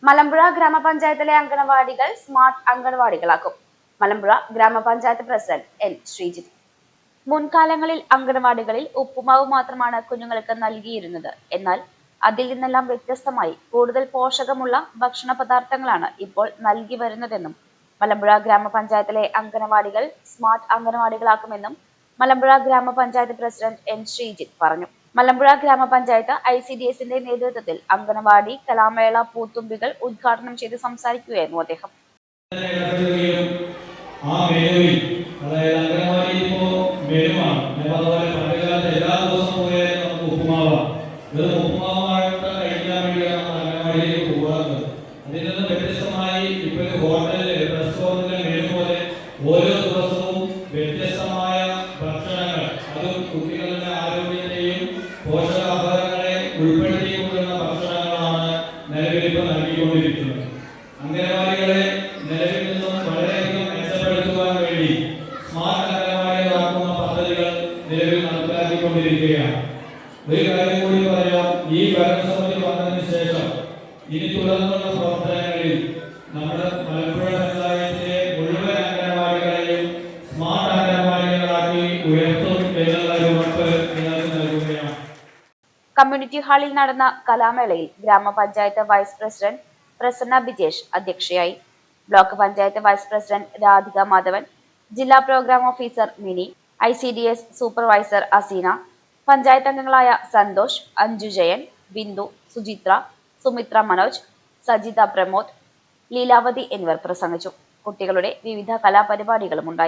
മലമ്പുഴ ഗ്രാമപഞ്ചായത്തിലെ അംഗനവാടികൾ സ്മാർട്ട് അംഗനവാടികളാക്കും. മലമ്പുഴ ഗ്രാമപഞ്ചായത്ത് president N Sreejith. മുൻകാലങ്ങളിൽ അംഗനവാടികളിൽ ഉപ്പുമാവ് മാത്രമാണ് കുഞ്ഞുങ്ങൾക്ക് നൽകിയിരുന്നത്. എന്നാൽ അതിൽ നിന്നെല്ലാം വ്യത്യസ്തമായി കൂടുതൽ പോഷകമുള്ള ഭക്ഷണ പദാർത്ഥങ്ങളാണ് ഇപ്പോൾ നൽകി വരുന്നതെന്നും മലമ്പുഴ ഗ്രാമപഞ്ചായത്തിലെ അംഗനവാടികൾ സ്മാർട്ട് അംഗനവാടികളാക്കുമെന്നും മലമ്പുഴ ഗ്രാമപഞ്ചായത്ത് പ്രസിഡന്റ് എൻ ശ്രീജിത്ത് പറഞ്ഞു. മലമ്പുഴ ഗ്രാമപഞ്ചായത്ത് ICDSന്റെ നേതൃത്വത്തിൽ അംഗനവാടി കലാമേള പൂത്തുമ്പികൾ ഉദ്ഘാടനം ചെയ്ത് സംസാരിക്കുകയായിരുന്നു അദ്ദേഹം. ഓരോ ദിവസവും വ്യത്യസ്തമായ ഭക്ഷണങ്ങൾ, അതും കുട്ടികളുടെ ആരോഗ്യത്തെയും പോഷകാഹാരങ്ങളെ ഉൾപ്പെടുത്തിക്കൊണ്ടുള്ള ഭക്ഷണങ്ങളാണ് നിലവിലിപ്പോൾ നൽകിക്കൊണ്ടിരിക്കുന്നത്. അംഗനവാടികളെ നിലവിൽ നിന്നും വളരെയധികം മെച്ചപ്പെടുത്തുവാൻ വേണ്ടി സ്മാർട്ട് അംഗനവാടികളാക്കുന്ന പദ്ധതികൾ നിലവിൽ നടപ്പിലാക്കിക്കൊണ്ടിരിക്കുകയാണ്. ഒരു കാര്യം കൂടി പറയാം, ഈ ഭരണസമിതി വന്നതിന് ശേഷം ഇനി തുടർന്നുള്ള പ്രവർത്തനങ്ങളിൽ നമ്മുടെ മലമ്പുഴ പഞ്ചായത്തിലെ മുഴുവൻ അംഗനവാടികളെയും സ്മാർട്ട് അംഗനവാടികളാക്കി ഉയർത്തും എന്നുള്ള ഉറപ്പ് നിങ്ങൾക്ക് നൽകുകയാണ്. കമ്മ്യൂണിറ്റി ഹാളിൽ നടന്ന കലാമേളയിൽ ഗ്രാമപഞ്ചായത്ത് വൈസ് പ്രസിഡന്റ് പ്രസന്ന ബിജേഷ് അധ്യക്ഷയായി. Block panchayat vice president Radhika Madhavan, ജില്ലാ programme officer Mini, ICDS supervisor Aseena, panchayat അംഗങ്ങളായ സന്തോഷ്, അഞ്ജു ജയൻ, ബിന്ദു, സുചിത്ര, സുമിത്ര മനോജ്, സജിത പ്രമോദ്, ലീലാവതി എന്നിവർ പ്രസംഗിച്ചു. കുട്ടികളുടെ വിവിധ കലാപരിപാടികളും ഉണ്ടായി.